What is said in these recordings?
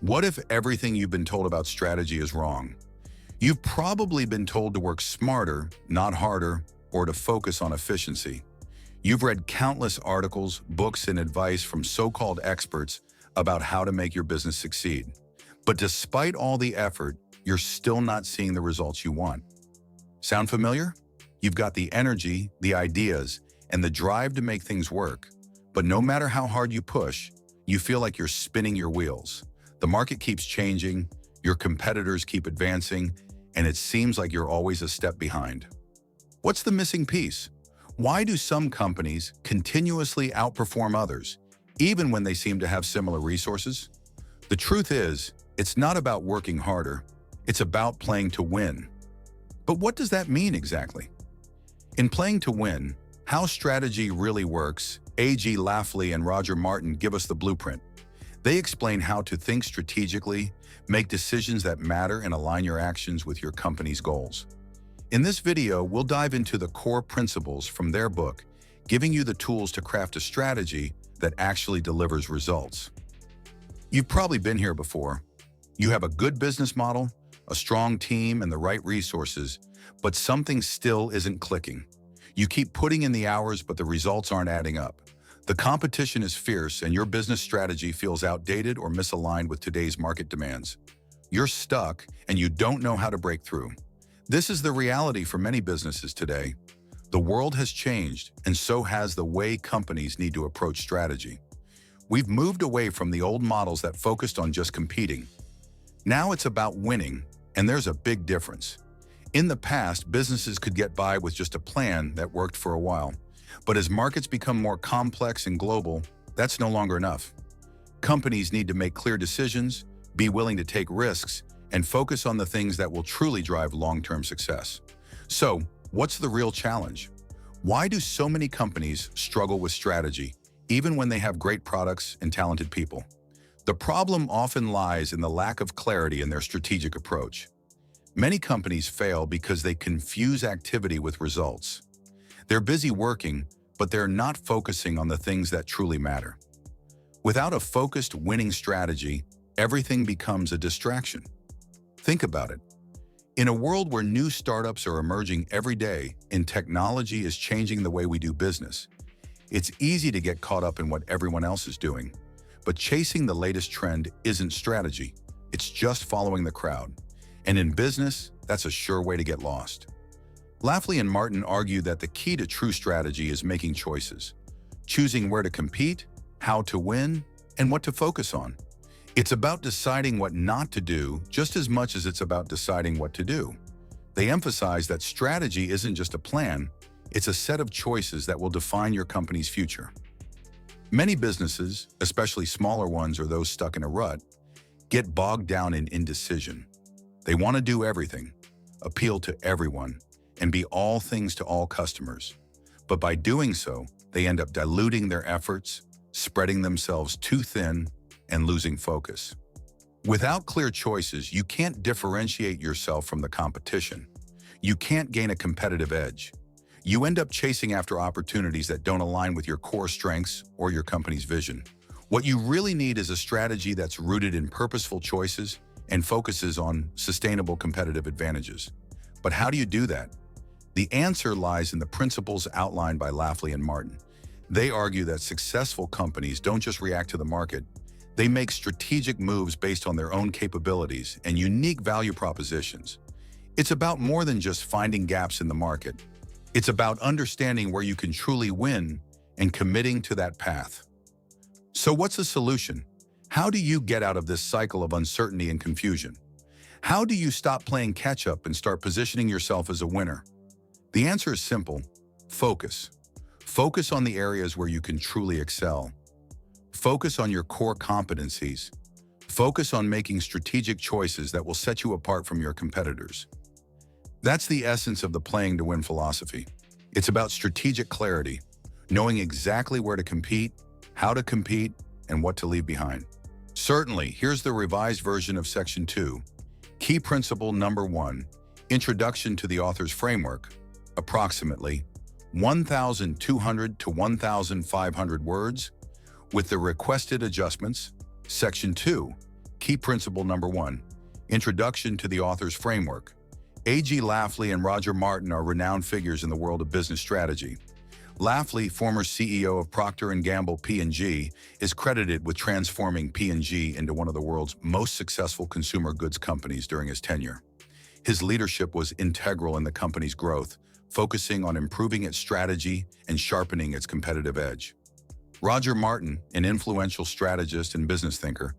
What if everything you've been told about strategy is wrong? You've probably been told to work smarter, not harder, or to focus on efficiency. You've read countless articles, books, and advice from so-called experts about how to make your business succeed. But despite all the effort, you're still not seeing the results you want. Sound familiar? You've got the energy, the ideas, and the drive to make things work. But no matter how hard you push, you feel like you're spinning your wheels. The market keeps changing, your competitors keep advancing, and it seems like you're always a step behind. What's the missing piece? Why do some companies continuously outperform others, even when they seem to have similar resources? The truth is, it's not about working harder, it's about playing to win. But what does that mean exactly? In Playing to Win, How Strategy Really Works, A.G. Lafley and Roger Martin give us the blueprint. They explain how to think strategically, make decisions that matter, and align your actions with your company's goals. In this video, we'll dive into the core principles from their book, giving you the tools to craft a strategy that actually delivers results. You've probably been here before. You have a good business model, a strong team, and the right resources, but something still isn't clicking. You keep putting in the hours, but the results aren't adding up. The competition is fierce, and your business strategy feels outdated or misaligned with today's market demands. You're stuck, and you don't know how to break through. This is the reality for many businesses today. The world has changed, and so has the way companies need to approach strategy. We've moved away from the old models that focused on just competing. Now it's about winning, and there's a big difference. In the past, businesses could get by with just a plan that worked for a while. But as markets become more complex and global, that's no longer enough. Companies need to make clear decisions, be willing to take risks, and focus on the things that will truly drive long-term success. So, what's the real challenge? Why do so many companies struggle with strategy, even when they have great products and talented people? The problem often lies in the lack of clarity in their strategic approach. Many companies fail because they confuse activity with results. They're busy working, but they're not focusing on the things that truly matter. Without a focused winning strategy, everything becomes a distraction. Think about it. In a world where new startups are emerging every day and technology is changing the way we do business, it's easy to get caught up in what everyone else is doing. But chasing the latest trend isn't strategy. It's just following the crowd. And in business, that's a sure way to get lost. Lafley and Martin argue that the key to true strategy is making choices, choosing where to compete, how to win, and what to focus on. It's about deciding what not to do just as much as it's about deciding what to do. They emphasize that strategy isn't just a plan, it's a set of choices that will define your company's future. Many businesses, especially smaller ones or those stuck in a rut, get bogged down in indecision. They want to do everything, appeal to everyone, and be all things to all customers. But by doing so, they end up diluting their efforts, spreading themselves too thin, and losing focus. Without clear choices, you can't differentiate yourself from the competition. You can't gain a competitive edge. You end up chasing after opportunities that don't align with your core strengths or your company's vision. What you really need is a strategy that's rooted in purposeful choices and focuses on sustainable competitive advantages. But how do you do that? The answer lies in the principles outlined by Lafley and Martin. They argue that successful companies don't just react to the market, they make strategic moves based on their own capabilities and unique value propositions. It's about more than just finding gaps in the market. It's about understanding where you can truly win and committing to that path. So what's the solution? How do you get out of this cycle of uncertainty and confusion? How do you stop playing catch-up and start positioning yourself as a winner? The answer is simple: focus. Focus on the areas where you can truly excel. Focus on your core competencies. Focus on making strategic choices that will set you apart from your competitors. That's the essence of the Playing to Win philosophy. It's about strategic clarity, knowing exactly where to compete, how to compete, and what to leave behind. Certainly, here's the revised version of Section 2. Key Principle Number 1, Introduction to the Author's Framework, approximately 1,200 to 1,500 words. With the requested adjustments, Section 2, Key principle number 1. Introduction to the author's framework. A.G. Lafley and Roger Martin are renowned figures in the world of business strategy. Lafley, former CEO of Procter Gamble P&G, is credited with transforming P&G into one of the world's most successful consumer goods companies during his tenure. His leadership was integral in the company's growth, focusing on improving its strategy and sharpening its competitive edge. Roger Martin, an influential strategist and business thinker,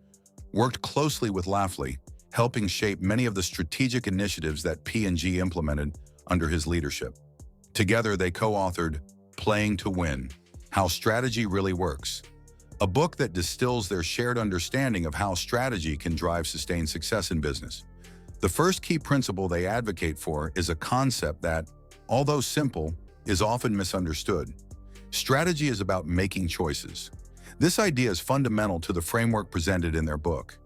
worked closely with Lafley, helping shape many of the strategic initiatives that P&G implemented under his leadership. Together, they co-authored Playing to Win: How Strategy Really Works, a book that distills their shared understanding of how strategy can drive sustained success in business. The first key principle they advocate for is a concept that, although simple, is often misunderstood. Strategy is about making choices. This idea is fundamental to the framework presented in their book.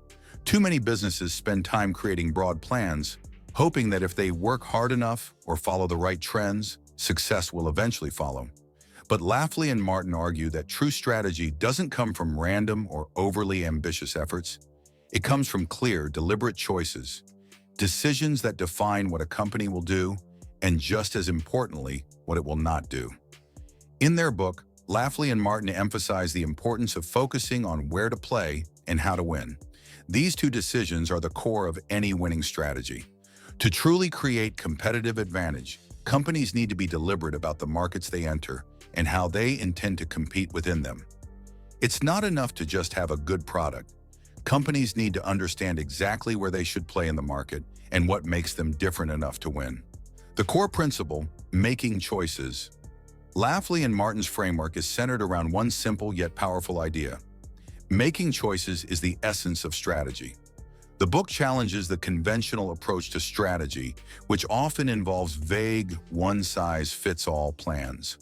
Too many businesses spend time creating broad plans, hoping that if they work hard enough or follow the right trends, success will eventually follow. But Lafley and Martin argue that true strategy doesn't come from random or overly ambitious efforts. It comes from clear, deliberate choices, decisions that define what a company will do, and just as importantly, what it will not do. In their book, Lafley and Martin emphasize the importance of focusing on where to play and how to win. These two decisions are the core of any winning strategy. To truly create competitive advantage, companies need to be deliberate about the markets they enter and how they intend to compete within them. It's not enough to just have a good product. Companies need to understand exactly where they should play in the market and what makes them different enough to win. The core principle, making choices. Lafley and Martin's framework is centered around one simple yet powerful idea. Making choices is the essence of strategy. The book challenges the conventional approach to strategy, which often involves vague, one-size-fits-all plans.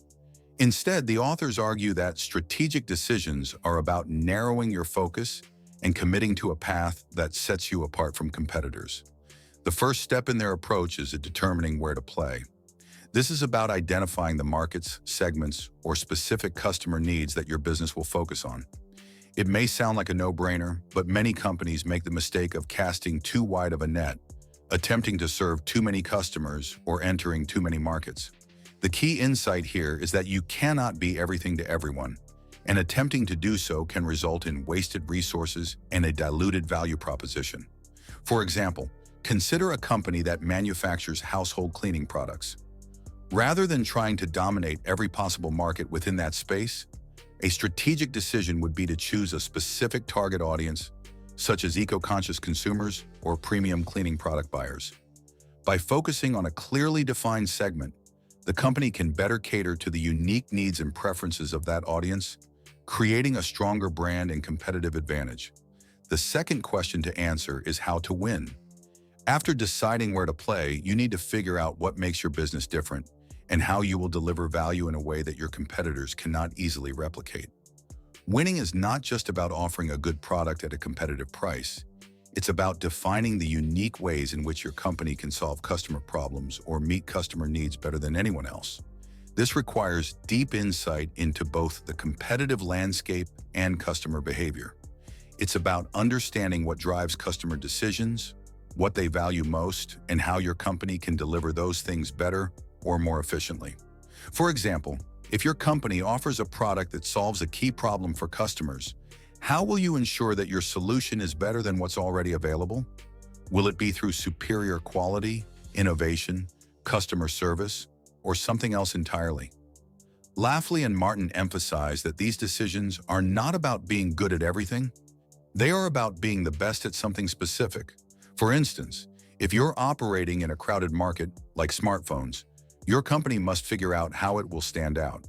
Instead, the authors argue that strategic decisions are about narrowing your focus and committing to a path that sets you apart from competitors. The first step in their approach is determining where to play. This is about identifying the markets, segments, or specific customer needs that your business will focus on. It may sound like a no-brainer, but many companies make the mistake of casting too wide of a net, attempting to serve too many customers or entering too many markets. The key insight here is that you cannot be everything to everyone, and attempting to do so can result in wasted resources and a diluted value proposition. For example, consider a company that manufactures household cleaning products. Rather than trying to dominate every possible market within that space, a strategic decision would be to choose a specific target audience, such as eco-conscious consumers or premium cleaning product buyers. By focusing on a clearly defined segment, the company can better cater to the unique needs and preferences of that audience, creating a stronger brand and competitive advantage. The second question to answer is how to win. After deciding where to play, you need to figure out what makes your business different and how you will deliver value in a way that your competitors cannot easily replicate. Winning is not just about offering a good product at a competitive price. It's about defining the unique ways in which your company can solve customer problems or meet customer needs better than anyone else. This requires deep insight into both the competitive landscape and customer behavior. It's about understanding what drives customer decisions, what they value most, and how your company can deliver those things better or more efficiently. For example, if your company offers a product that solves a key problem for customers, how will you ensure that your solution is better than what's already available? Will it be through superior quality, innovation, customer service, or something else entirely? Lafley and Martin emphasize that these decisions are not about being good at everything. They are about being the best at something specific. For instance, if you're operating in a crowded market, like smartphones, your company must figure out how it will stand out.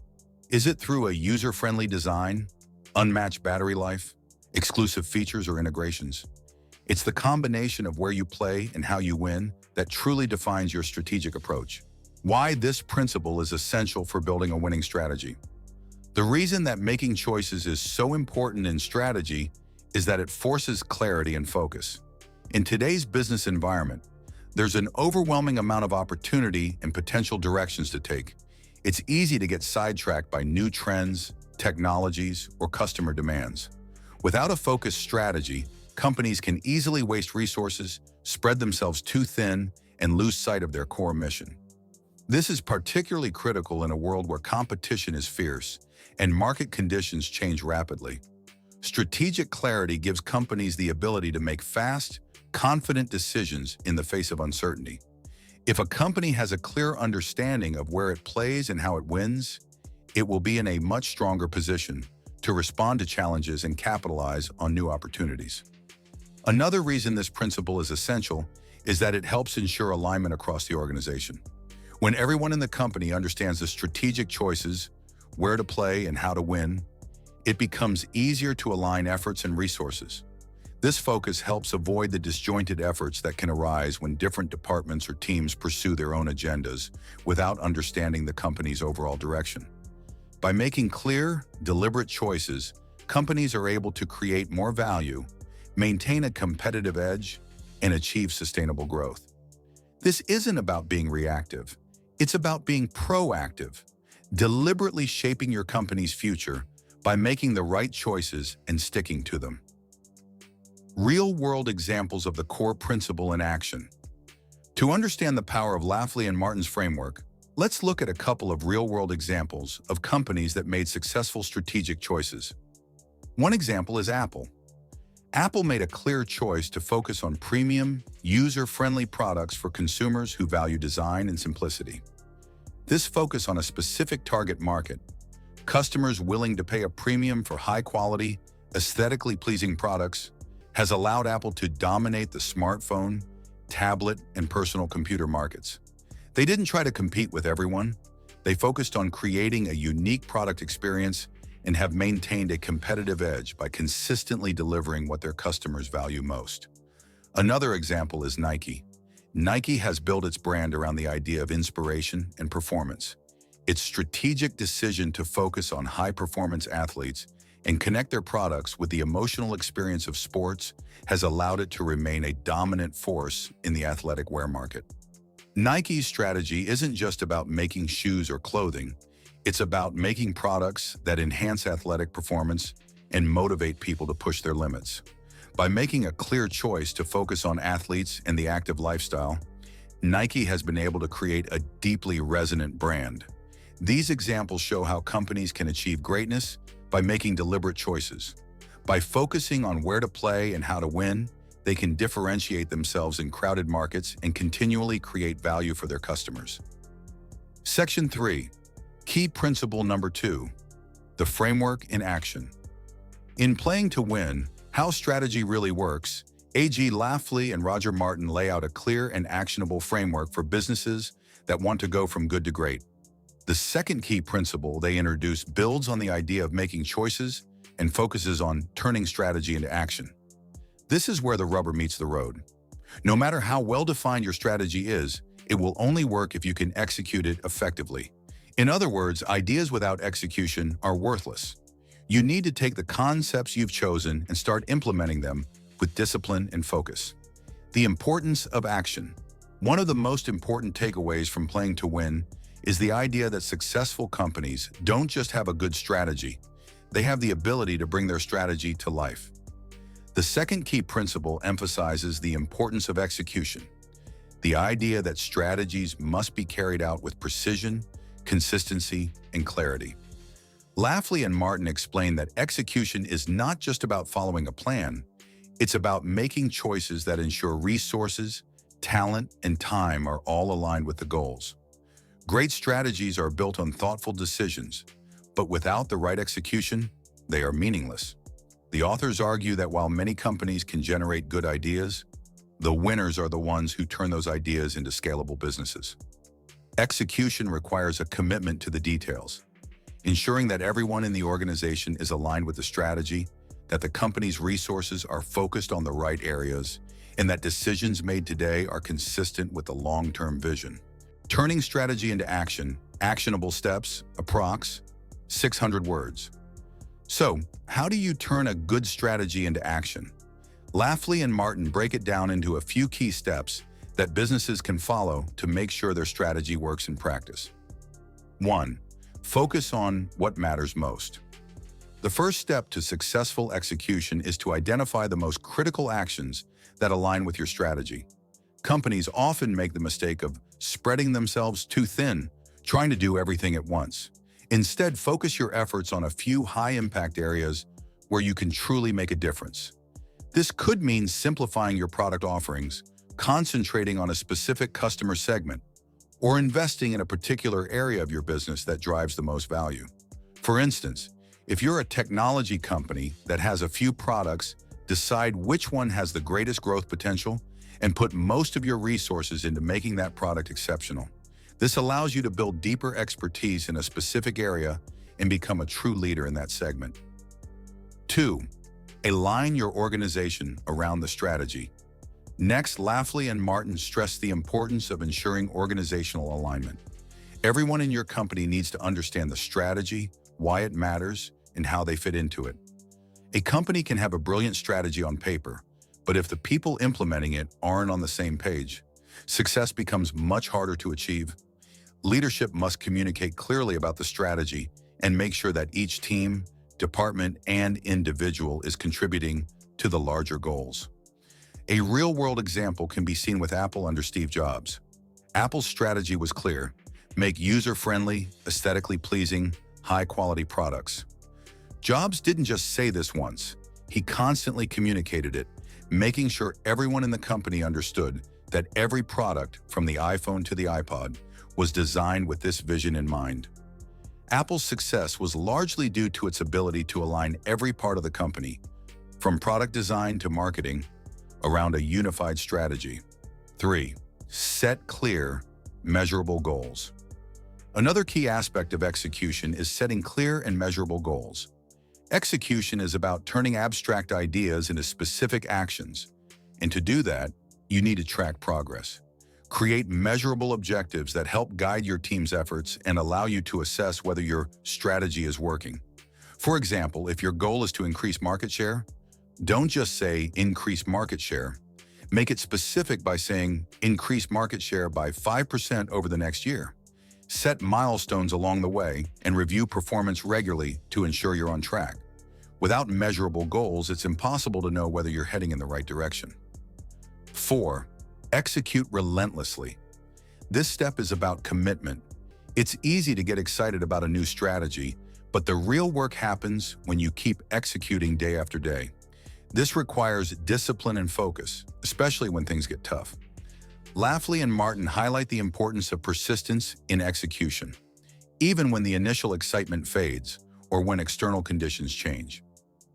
Is it through a user-friendly design, unmatched battery life, exclusive features, or integrations? It's the combination of where you play and how you win that truly defines your strategic approach. Why this principle is essential for building a winning strategy. The reason that making choices is so important in strategy is that it forces clarity and focus. In today's business environment, there's an overwhelming amount of opportunity and potential directions to take. It's easy to get sidetracked by new trends, technologies, or customer demands. Without a focused strategy, companies can easily waste resources, spread themselves too thin, and lose sight of their core mission. This is particularly critical in a world where competition is fierce and market conditions change rapidly. Strategic clarity gives companies the ability to make fast, confident decisions in the face of uncertainty. If a company has a clear understanding of where it plays and how it wins, it will be in a much stronger position to respond to challenges and capitalize on new opportunities. Another reason this principle is essential is that it helps ensure alignment across the organization. When everyone in the company understands the strategic choices, where to play and how to win, it becomes easier to align efforts and resources. This focus helps avoid the disjointed efforts that can arise when different departments or teams pursue their own agendas without understanding the company's overall direction. By making clear, deliberate choices, companies are able to create more value, maintain a competitive edge, and achieve sustainable growth. This isn't about being reactive. It's about being proactive, deliberately shaping your company's future by making the right choices and sticking to them. Real-world examples of the core principle in action. To understand the power of Lafley and Martin's framework, let's look at a couple of real-world examples of companies that made successful strategic choices. One example is Apple. Apple made a clear choice to focus on premium, user-friendly products for consumers who value design and simplicity. This focus on a specific target market, customers willing to pay a premium for high-quality, aesthetically pleasing products, has allowed Apple to dominate the smartphone, tablet, and personal computer markets. They didn't try to compete with everyone. They focused on creating a unique product experience and have maintained a competitive edge by consistently delivering what their customers value most. Another example is Nike. Nike has built its brand around the idea of inspiration and performance. Its strategic decision to focus on high-performance athletes and connect their products with the emotional experience of sports has allowed it to remain a dominant force in the athletic wear market. Nike's strategy isn't just about making shoes or clothing. It's about making products that enhance athletic performance and motivate people to push their limits. By making a clear choice to focus on athletes and the active lifestyle, Nike has been able to create a deeply resonant brand. These examples show how companies can achieve greatness by making deliberate choices. By focusing on where to play and how to win, they can differentiate themselves in crowded markets and continually create value for their customers. Section 3. Key principle number 2. The framework in action. In Playing to Win, How Strategy Really Works, A.G. Lafley and Roger Martin lay out a clear and actionable framework for businesses that want to go from good to great. The second key principle they introduce builds on the idea of making choices and focuses on turning strategy into action. This is where the rubber meets the road. No matter how well-defined your strategy is, it will only work if you can execute it effectively. In other words, ideas without execution are worthless. You need to take the concepts you've chosen and start implementing them with discipline and focus. The importance of action. One of the most important takeaways from Playing to Win is the idea that successful companies don't just have a good strategy, they have the ability to bring their strategy to life. The second key principle emphasizes the importance of execution, the idea that strategies must be carried out with precision, consistency, and clarity. Lafley and Martin explain that execution is not just about following a plan, it's about making choices that ensure resources, talent, and time are all aligned with the goals. Great strategies are built on thoughtful decisions, but without the right execution, they are meaningless. The authors argue that while many companies can generate good ideas, the winners are the ones who turn those ideas into scalable businesses. Execution requires a commitment to the details, ensuring that everyone in the organization is aligned with the strategy, that the company's resources are focused on the right areas, and that decisions made today are consistent with the long-term vision. Turning strategy into action, actionable steps, approx. 600 words. So, how do you turn a good strategy into action? Lafley and Martin break it down into a few key steps that businesses can follow to make sure their strategy works in practice. 1. Focus on what matters most. The first step to successful execution is to identify the most critical actions that align with your strategy. Companies often make the mistake of spreading themselves too thin, trying to do everything at once. Instead, focus your efforts on a few high-impact areas where you can truly make a difference. This could mean simplifying your product offerings, concentrating on a specific customer segment, or investing in a particular area of your business that drives the most value. For instance, if you're a technology company that has a few products, decide which one has the greatest growth potential and put most of your resources into making that product exceptional. This allows you to build deeper expertise in a specific area and become a true leader in that segment. 2. Align your organization around the strategy. Next, Lafley and Martin stress the importance of ensuring organizational alignment. Everyone in your company needs to understand the strategy, why it matters, and how they fit into it. A company can have a brilliant strategy on paper, but if the people implementing it aren't on the same page, success becomes much harder to achieve. Leadership must communicate clearly about the strategy and make sure that each team, department, and individual is contributing to the larger goals. A real-world example can be seen with Apple under Steve Jobs. Apple's strategy was clear: make user-friendly, aesthetically pleasing, high-quality products. Jobs didn't just say this once. He constantly communicated it, making sure everyone in the company understood that every product, from the iPhone to the iPod, was designed with this vision in mind. Apple's success was largely due to its ability to align every part of the company, from product design to marketing, around a unified strategy. 3. Set clear, measurable goals. Another key aspect of execution is setting clear and measurable goals. Execution is about turning abstract ideas into specific actions, and to do that, you need to track progress. Create measurable objectives that help guide your team's efforts and allow you to assess whether your strategy is working. For example, if your goal is to increase market share, don't just say increase market share. Make it specific by saying increase market share by 5% over the next year. Set milestones along the way and review performance regularly to ensure you're on track. Without measurable goals, it's impossible to know whether you're heading in the right direction. 4. Execute relentlessly. This step is about commitment. It's easy to get excited about a new strategy, but the real work happens when you keep executing day after day. This requires discipline and focus, especially when things get tough. Lafley and Martin highlight the importance of persistence in execution, even when the initial excitement fades or when external conditions change.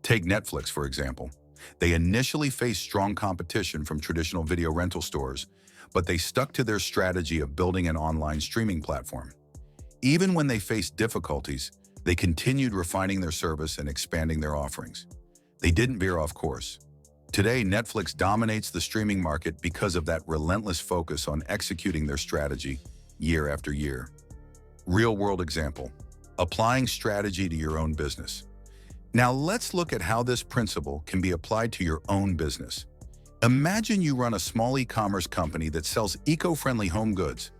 Take Netflix, for example. They initially faced strong competition from traditional video rental stores, but they stuck to their strategy of building an online streaming platform. Even when they faced difficulties, they continued refining their service and expanding their offerings. They didn't veer off course. Today, Netflix dominates the streaming market because of that relentless focus on executing their strategy year after year. Real-world example: applying strategy to your own business. Now let's look at how this principle can be applied to your own business. Imagine you run a small e-commerce company that sells eco-friendly home goods.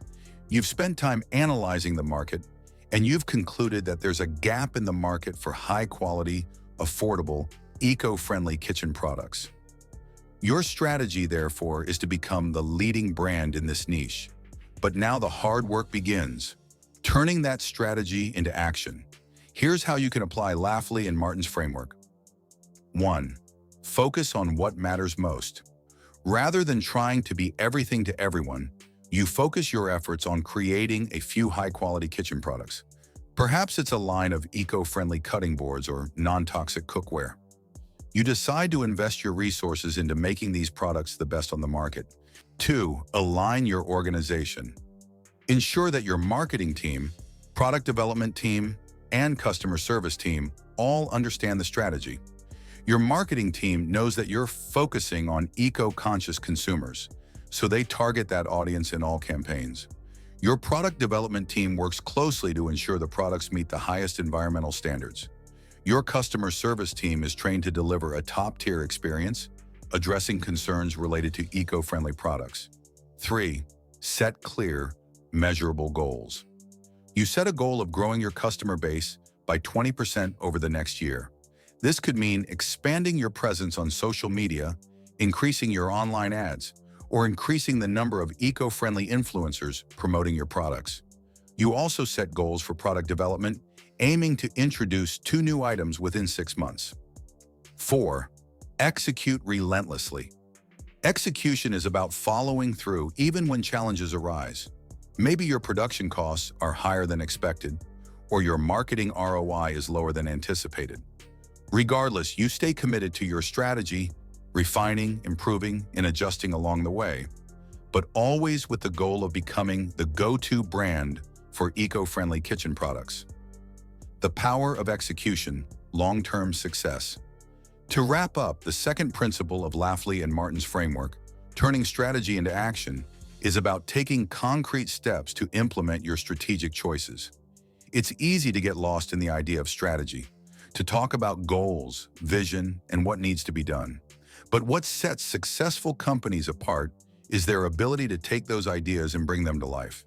You've spent time analyzing the market, and you've concluded that there's a gap in the market for high-quality, affordable, eco-friendly kitchen products. Your strategy, therefore, is to become the leading brand in this niche. But now the hard work begins, turning that strategy into action. Here's how you can apply Lafley and Martin's framework. 1. Focus on what matters most. Rather than trying to be everything to everyone, you focus your efforts on creating a few high-quality kitchen products. Perhaps it's a line of eco-friendly cutting boards or non-toxic cookware. You decide to invest your resources into making these products the best on the market. 2. Align your organization. Ensure that your marketing team, product development team, and customer service team all understand the strategy. Your marketing team knows that you're focusing on eco-conscious consumers, so they target that audience in all campaigns. Your product development team works closely to ensure the products meet the highest environmental standards. Your customer service team is trained to deliver a top-tier experience, addressing concerns related to eco-friendly products. 3. Set clear, measurable goals. You set a goal of growing your customer base by 20% over the next year. This could mean expanding your presence on social media, increasing your online ads, or increasing the number of eco-friendly influencers promoting your products. You also set goals for product development, aiming to introduce 2 new items within 6 months. 4. Execute relentlessly. Execution is about following through even when challenges arise. Maybe your production costs are higher than expected, or your marketing ROI is lower than anticipated. Regardless, you stay committed to your strategy, refining, improving, and adjusting along the way, but always with the goal of becoming the go-to brand for eco-friendly kitchen products. The power of execution, long-term success. To wrap up, the second principle of Lafley and Martin's framework, turning strategy into action, is about taking concrete steps to implement your strategic choices. It's easy to get lost in the idea of strategy, to talk about goals, vision, and what needs to be done. But what sets successful companies apart is their ability to take those ideas and bring them to life.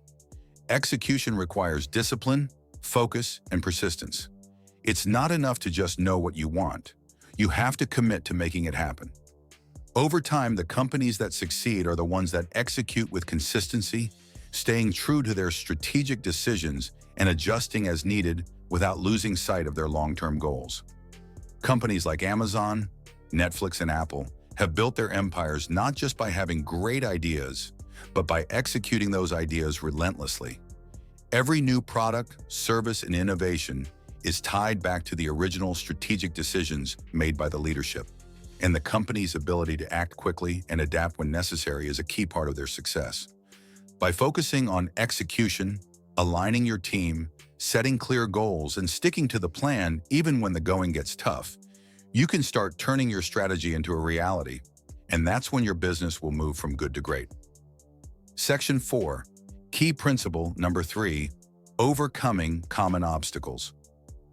Execution requires discipline, focus, and persistence. It's not enough to just know what you want. You have to commit to making it happen. Over time, the companies that succeed are the ones that execute with consistency, staying true to their strategic decisions and adjusting as needed without losing sight of their long-term goals. Companies like Amazon, Netflix, and Apple have built their empires not just by having great ideas, but by executing those ideas relentlessly. Every new product, service, and innovation is tied back to the original strategic decisions made by the leadership, and the company's ability to act quickly and adapt when necessary is a key part of their success. By focusing on execution, aligning your team, setting clear goals, and sticking to the plan even when the going gets tough, you can start turning your strategy into a reality, and that's when your business will move from good to great. Section 4. Key principle number 3, overcoming common obstacles.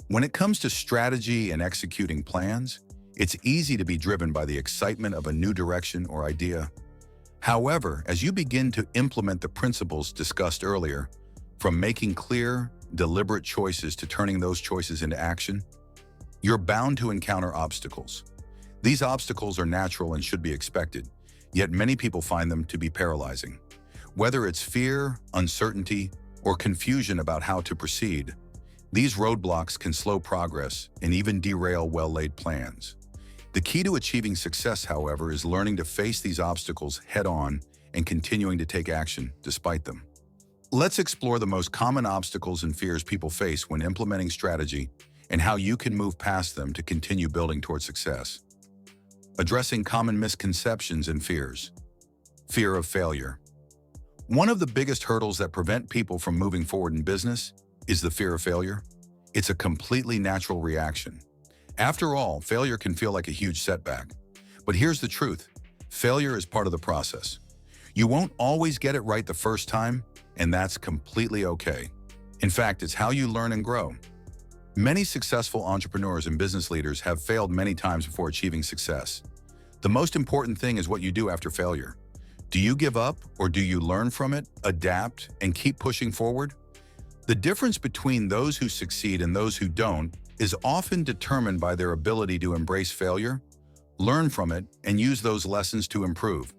When it comes to strategy and executing plans, it's easy to be driven by the excitement of a new direction or idea. However, as you begin to implement the principles discussed earlier, from making clear, deliberate choices to turning those choices into action, you're bound to encounter obstacles. These obstacles are natural and should be expected, yet many people find them to be paralyzing. Whether it's fear, uncertainty, or confusion about how to proceed, these roadblocks can slow progress and even derail well-laid plans. The key to achieving success, however, is learning to face these obstacles head-on and continuing to take action despite them. Let's explore the most common obstacles and fears people face when implementing strategy and how you can move past them to continue building toward success. Addressing common misconceptions and fears. Fear of failure. One of the biggest hurdles that prevent people from moving forward in business is the fear of failure. It's a completely natural reaction. After all, failure can feel like a huge setback. But here's the truth. Failure is part of the process. You won't always get it right the first time, and that's completely okay. In fact, it's how you learn and grow. Many successful entrepreneurs and business leaders have failed many times before achieving success. The most important thing is what you do after failure. Do you give up, or do you learn from it, adapt, and keep pushing forward? The difference between those who succeed and those who don't is often determined by their ability to embrace failure, learn from it, and use those lessons to improve.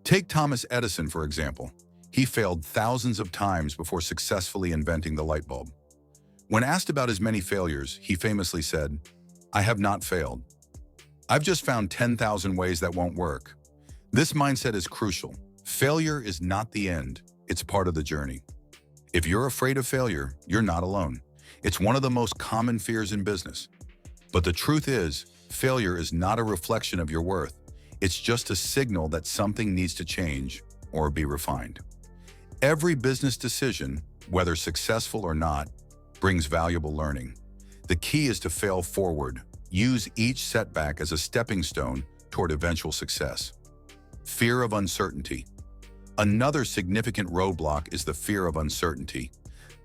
Take Thomas Edison, for example. He failed thousands of times before successfully inventing the light bulb. When asked about his many failures, he famously said, "I have not failed. I've just found 10,000 ways that won't work." This mindset is crucial. Failure is not the end, it's part of the journey. If you're afraid of failure, you're not alone. It's one of the most common fears in business. But the truth is, failure is not a reflection of your worth. It's just a signal that something needs to change or be refined. Every business decision, whether successful or not, brings valuable learning. The key is to fail forward. Use each setback as a stepping stone toward eventual success. Fear of uncertainty. Another significant roadblock is the fear of uncertainty.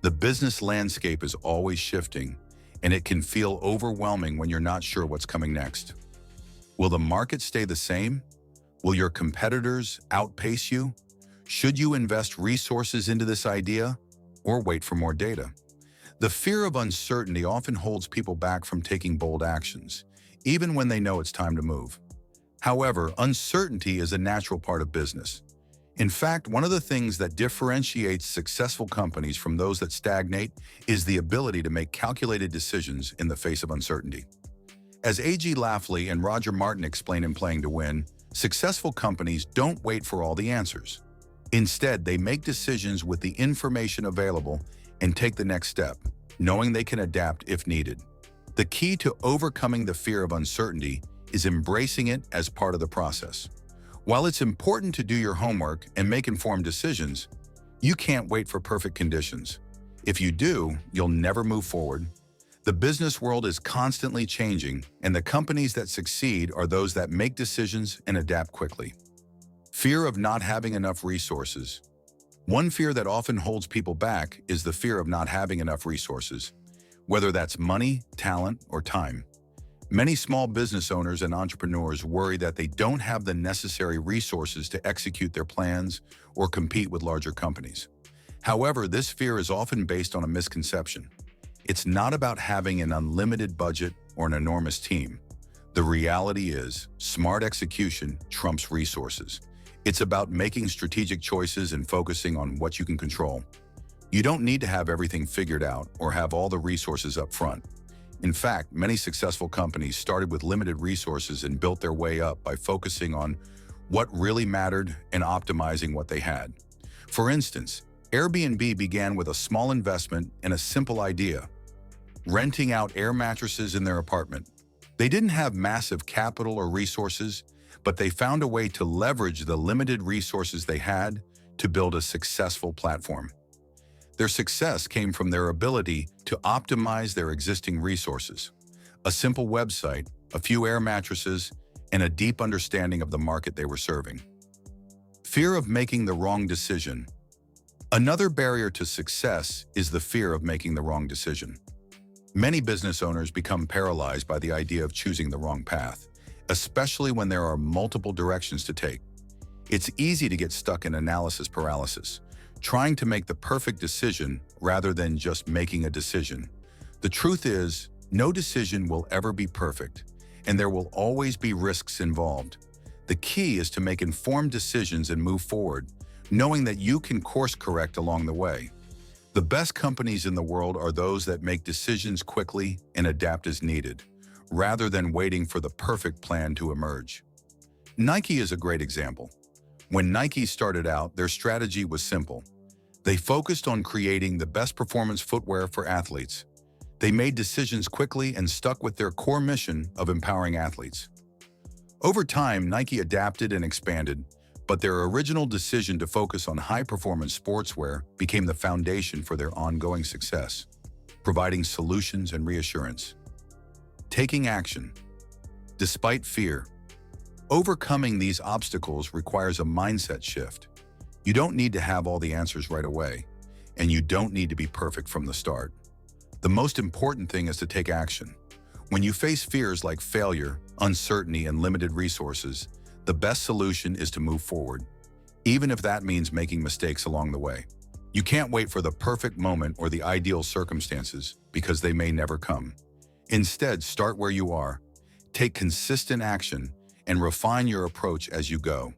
The business landscape is always shifting, and it can feel overwhelming when you're not sure what's coming next. Will the market stay the same? Will your competitors outpace you? Should you invest resources into this idea or wait for more data? The fear of uncertainty often holds people back from taking bold actions, even when they know it's time to move. However, uncertainty is a natural part of business. In fact, one of the things that differentiates successful companies from those that stagnate is the ability to make calculated decisions in the face of uncertainty. As A.G. Lafley and Roger Martin explain in Playing to Win, successful companies don't wait for all the answers. Instead, they make decisions with the information available and take the next step, knowing they can adapt if needed. The key to overcoming the fear of uncertainty is embracing it as part of the process. While it's important to do your homework and make informed decisions, you can't wait for perfect conditions. If you do, you'll never move forward. The business world is constantly changing, and the companies that succeed are those that make decisions and adapt quickly. Fear of not having enough resources. One fear that often holds people back is the fear of not having enough resources, whether that's money, talent, or time. Many small business owners and entrepreneurs worry that they don't have the necessary resources to execute their plans or compete with larger companies. However, this fear is often based on a misconception. It's not about having an unlimited budget or an enormous team. The reality is, smart execution trumps resources. It's about making strategic choices and focusing on what you can control. You don't need to have everything figured out or have all the resources up front. In fact, many successful companies started with limited resources and built their way up by focusing on what really mattered and optimizing what they had. For instance, Airbnb began with a small investment and a simple idea: renting out air mattresses in their apartment. They didn't have massive capital or resources, but they found a way to leverage the limited resources they had to build a successful platform. Their success came from their ability to optimize their existing resources: a simple website, a few air mattresses, and a deep understanding of the market they were serving. Fear of making the wrong decision. Another barrier to success is the fear of making the wrong decision. Many business owners become paralyzed by the idea of choosing the wrong path, especially when there are multiple directions to take. It's easy to get stuck in analysis paralysis, trying to make the perfect decision rather than just making a decision. The truth is, no decision will ever be perfect, and there will always be risks involved. The key is to make informed decisions and move forward, knowing that you can course correct along the way. The best companies in the world are those that make decisions quickly and adapt as needed, rather than waiting for the perfect plan to emerge. Nike is a great example. When Nike started out, their strategy was simple. They focused on creating the best performance footwear for athletes. They made decisions quickly and stuck with their core mission of empowering athletes. Over time, Nike adapted and expanded, but their original decision to focus on high-performance sportswear became the foundation for their ongoing success, providing solutions and reassurance. Taking action. Despite fear, overcoming these obstacles requires a mindset shift. You don't need to have all the answers right away, and you don't need to be perfect from the start. The most important thing is to take action. When you face fears like failure, uncertainty, and limited resources, the best solution is to move forward, even if that means making mistakes along the way. You can't wait for the perfect moment or the ideal circumstances, because they may never come. Instead, start where you are, take consistent action, and refine your approach as you go.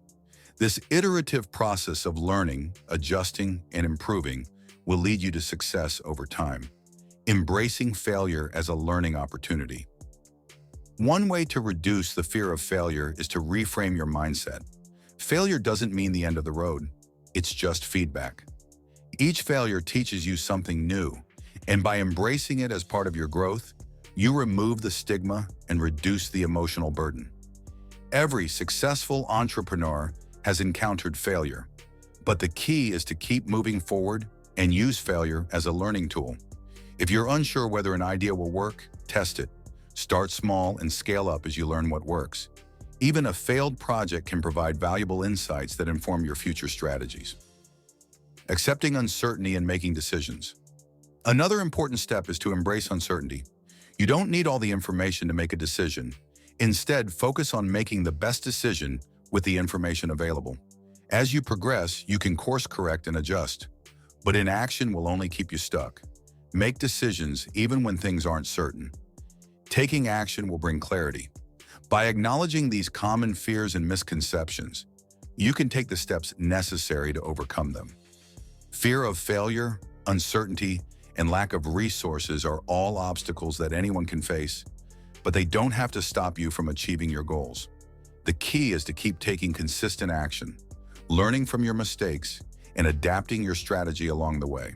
This iterative process of learning, adjusting, and improving will lead you to success over time, embracing failure as a learning opportunity. One way to reduce the fear of failure is to reframe your mindset. Failure doesn't mean the end of the road. It's just feedback. Each failure teaches you something new, and by embracing it as part of your growth, you remove the stigma and reduce the emotional burden. Every successful entrepreneur has encountered failure, but the key is to keep moving forward and use failure as a learning tool. If you're unsure whether an idea will work, test it. Start small and scale up as you learn what works. Even a failed project can provide valuable insights that inform your future strategies. Accepting uncertainty and making decisions. Another important step is to embrace uncertainty. You don't need all the information to make a decision. Instead, focus on making the best decision with the information available. As you progress, you can course correct and adjust, but inaction will only keep you stuck. Make decisions even when things aren't certain. Taking action will bring clarity. By acknowledging these common fears and misconceptions, you can take the steps necessary to overcome them. Fear of failure, uncertainty, and lack of resources are all obstacles that anyone can face, but they don't have to stop you from achieving your goals. The key is to keep taking consistent action, learning from your mistakes, and adapting your strategy along the way.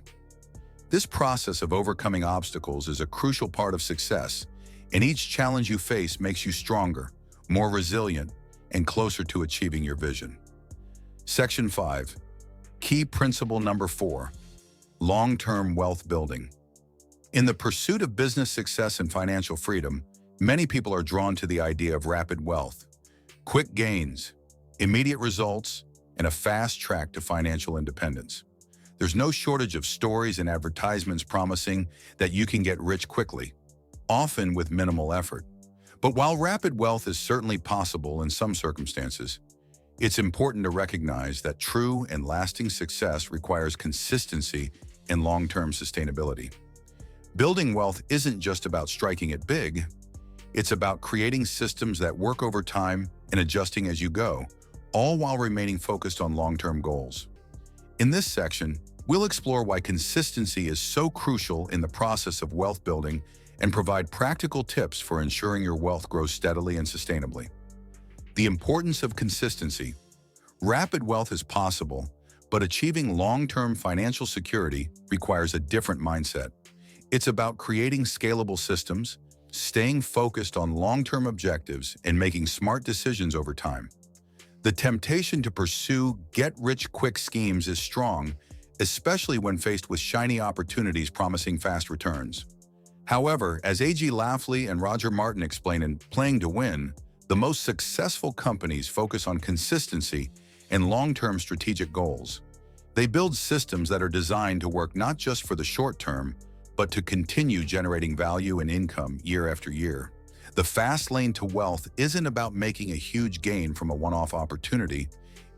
This process of overcoming obstacles is a crucial part of success, and each challenge you face makes you stronger, more resilient, and closer to achieving your vision. Section 5. Key principle number 4. Long-term wealth building. In the pursuit of business success and financial freedom, many people are drawn to the idea of rapid wealth, quick gains, immediate results, and a fast track to financial independence. There's no shortage of stories and advertisements promising that you can get rich quickly, often with minimal effort. But while rapid wealth is certainly possible in some circumstances, it's important to recognize that true and lasting success requires consistency and long-term sustainability. Building wealth isn't just about striking it big, it's about creating systems that work over time and adjusting as you go, all while remaining focused on long-term goals. In this section, we'll explore why consistency is so crucial in the process of wealth building and provide practical tips for ensuring your wealth grows steadily and sustainably. The importance of consistency. Rapid wealth is possible, but achieving long-term financial security requires a different mindset. It's about creating scalable systems, staying focused on long-term objectives, and making smart decisions over time. The temptation to pursue get-rich-quick schemes is strong, especially when faced with shiny opportunities promising fast returns. However, as A.G. Lafley and Roger Martin explain in Playing to Win, the most successful companies focus on consistency and long-term strategic goals. They build systems that are designed to work not just for the short term, but to continue generating value and income year after year. The fast lane to wealth isn't about making a huge gain from a one-off opportunity.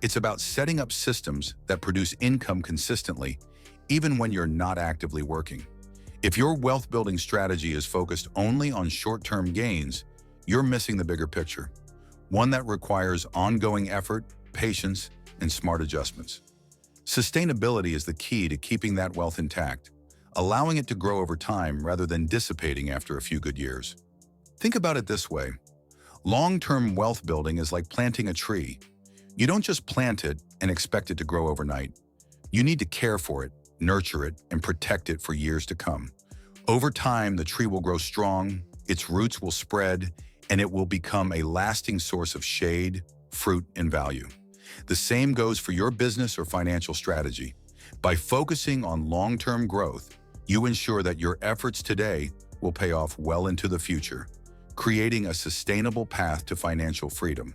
It's about setting up systems that produce income consistently, even when you're not actively working. If your wealth-building strategy is focused only on short-term gains, you're missing the bigger picture, one that requires ongoing effort, patience, and smart adjustments. Sustainability is the key to keeping that wealth intact, allowing it to grow over time rather than dissipating after a few good years. Think about it this way. Long-term wealth building is like planting a tree. You don't just plant it and expect it to grow overnight. You need to care for it, nurture it, and protect it for years to come. Over time, the tree will grow strong, its roots will spread, and it will become a lasting source of shade, fruit, and value. The same goes for your business or financial strategy. By focusing on long-term growth, you ensure that your efforts today will pay off well into the future, creating a sustainable path to financial freedom.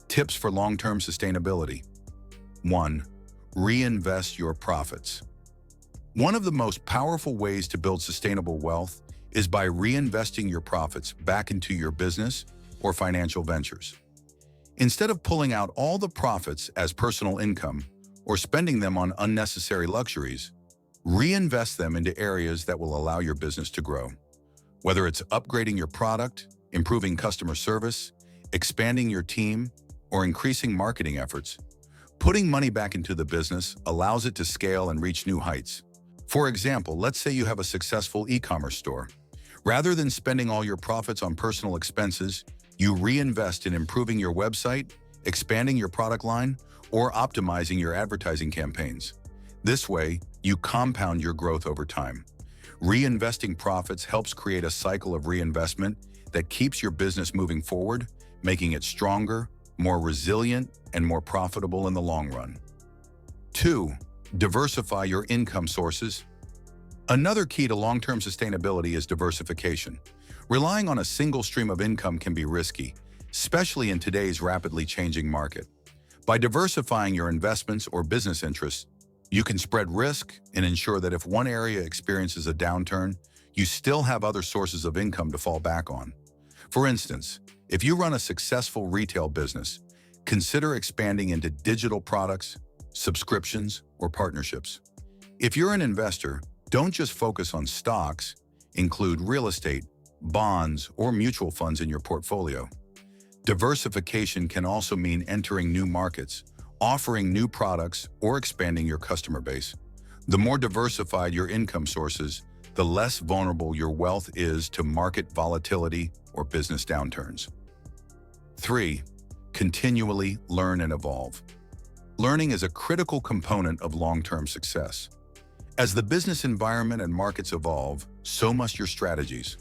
Tips for long-term sustainability. 1. Reinvest your profits. One of the most powerful ways to build sustainable wealth is by reinvesting your profits back into your business or financial ventures. Instead of pulling out all the profits as personal income or spending them on unnecessary luxuries, reinvest them into areas that will allow your business to grow. Whether it's upgrading your product, improving customer service, expanding your team, or increasing marketing efforts, putting money back into the business allows it to scale and reach new heights. For example, let's say you have a successful e-commerce store. Rather than spending all your profits on personal expenses, you reinvest in improving your website, expanding your product line, or optimizing your advertising campaigns. This way, you compound your growth over time. Reinvesting profits helps create a cycle of reinvestment that keeps your business moving forward, making it stronger, more resilient, and more profitable in the long run. 2. Diversify your income sources. Another key to long-term sustainability is diversification. Relying on a single stream of income can be risky, especially in today's rapidly changing market. By diversifying your investments or business interests, you can spread risk and ensure that if one area experiences a downturn, you still have other sources of income to fall back on. For instance, if you run a successful retail business, consider expanding into digital products, subscriptions, or partnerships. If you're an investor, don't just focus on stocks, include real estate, bonds, or mutual funds in your portfolio. Diversification can also mean entering new markets, offering new products, or expanding your customer base. The more diversified your income sources, the less vulnerable your wealth is to market volatility or business downturns. 3. Continually learn and evolve. Learning is a critical component of long-term success. As the business environment and markets evolve, so must your strategies.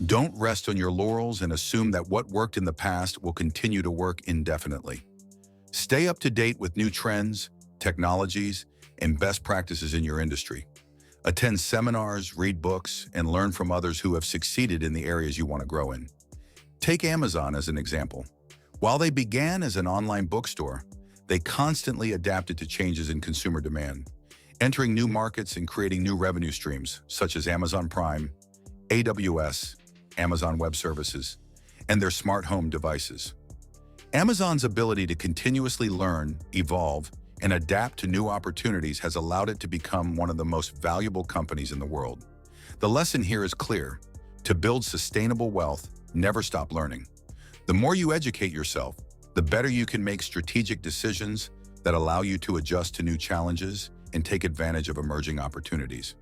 Don't rest on your laurels and assume that what worked in the past will continue to work indefinitely. Stay up to date with new trends, technologies, and best practices in your industry. Attend seminars, read books, and learn from others who have succeeded in the areas you want to grow in. Take Amazon as an example. While they began as an online bookstore, they constantly adapted to changes in consumer demand, entering new markets and creating new revenue streams, such as Amazon Prime, AWS, Amazon Web Services, and their smart home devices. Amazon's ability to continuously learn, evolve, and adapt to new opportunities has allowed it to become one of the most valuable companies in the world. The lesson here is clear. To build sustainable wealth, never stop learning. The more you educate yourself, the better you can make strategic decisions that allow you to adjust to new challenges and take advantage of emerging opportunities.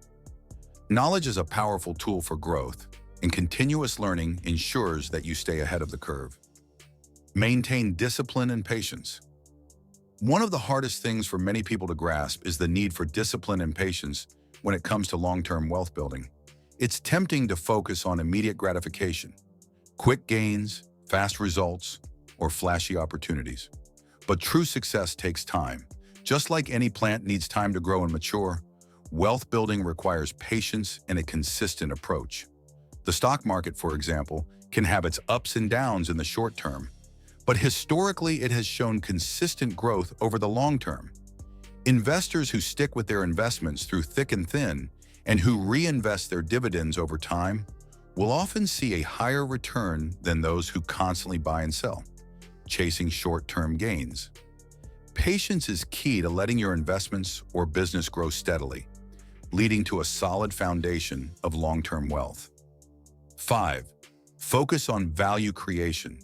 Knowledge is a powerful tool for growth, and continuous learning ensures that you stay ahead of the curve. Maintain discipline and patience. One of the hardest things for many people to grasp is the need for discipline and patience when it comes to long-term wealth building. It's tempting to focus on immediate gratification, quick gains, fast results, or flashy opportunities. But true success takes time. Just like any plant needs time to grow and mature, wealth building requires patience and a consistent approach. The stock market, for example, can have its ups and downs in the short term, but historically it has shown consistent growth over the long term. Investors who stick with their investments through thick and thin and who reinvest their dividends over time will often see a higher return than those who constantly buy and sell, chasing short-term gains. Patience is key to letting your investments or business grow steadily, leading to a solid foundation of long-term wealth. 5. Focus on value creation.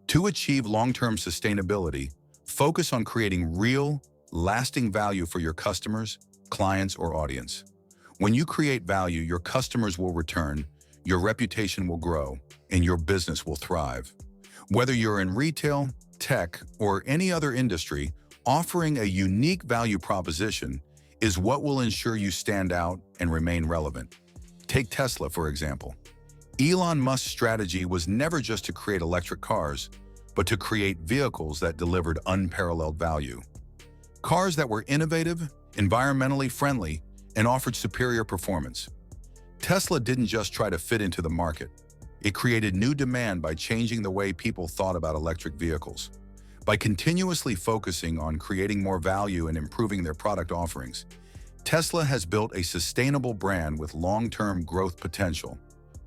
To achieve long-term sustainability, focus on creating real, lasting value for your customers, clients, or audience. When you create value, your customers will return, your reputation will grow, and your business will thrive. Whether you're in retail, tech, or any other industry, offering a unique value proposition is what will ensure you stand out and remain relevant. Take Tesla, for example. Elon Musk's strategy was never just to create electric cars, but to create vehicles that delivered unparalleled value. Cars that were innovative, environmentally friendly, and offered superior performance. Tesla didn't just try to fit into the market. It created new demand by changing the way people thought about electric vehicles. By continuously focusing on creating more value and improving their product offerings, Tesla has built a sustainable brand with long-term growth potential.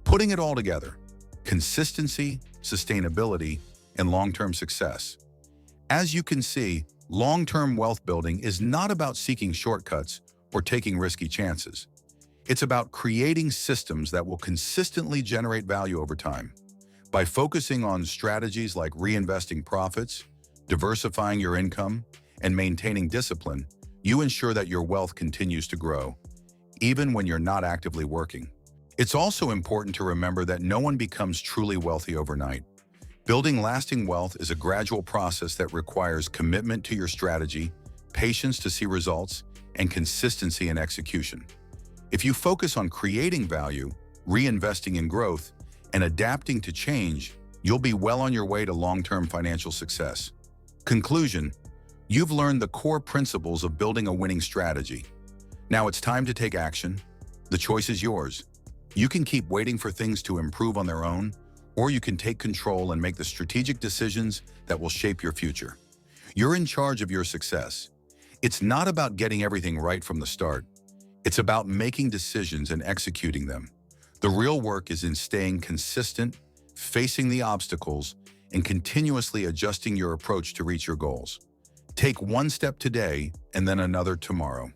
Putting it all together: consistency, sustainability, and long-term success. As you can see, long-term wealth building is not about seeking shortcuts or taking risky chances. It's about creating systems that will consistently generate value over time. By focusing on strategies like reinvesting profits, diversifying your income, and maintaining discipline, you ensure that your wealth continues to grow, even when you're not actively working. It's also important to remember that no one becomes truly wealthy overnight. Building lasting wealth is a gradual process that requires commitment to your strategy, patience to see results, and consistency in execution. If you focus on creating value, reinvesting in growth, and adapting to change, you'll be well on your way to long-term financial success. Conclusion: you've learned the core principles of building a winning strategy. Now it's time to take action. The choice is yours. You can keep waiting for things to improve on their own, or you can take control and make the strategic decisions that will shape your future. You're in charge of your success. It's not about getting everything right from the start. It's about making decisions and executing them. The real work is in staying consistent, facing the obstacles, and continuously adjusting your approach to reach your goals. Take one step today and then another tomorrow.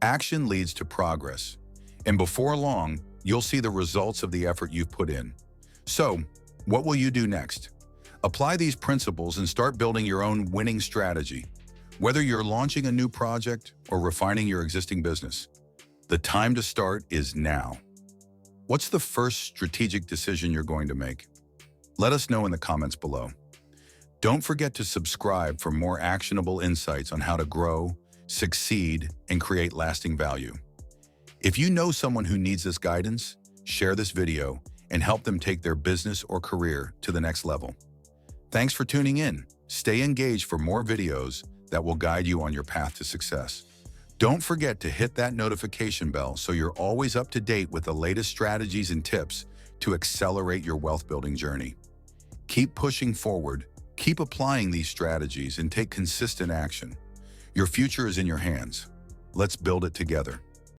Action leads to progress, and before long, you'll see the results of the effort you've put in. So, what will you do next? Apply these principles and start building your own winning strategy. Whether you're launching a new project or refining your existing business, the time to start is now. What's the first strategic decision you're going to make? Let us know in the comments below. Don't forget to subscribe for more actionable insights on how to grow, succeed, and create lasting value. If you know someone who needs this guidance, share this video and help them take their business or career to the next level. Thanks for tuning in. Stay engaged for more videos that will guide you on your path to success. Don't forget to hit that notification bell so you're always up to date with the latest strategies and tips to accelerate your wealth building journey. Keep pushing forward, keep applying these strategies, and take consistent action. Your future is in your hands. Let's build it together.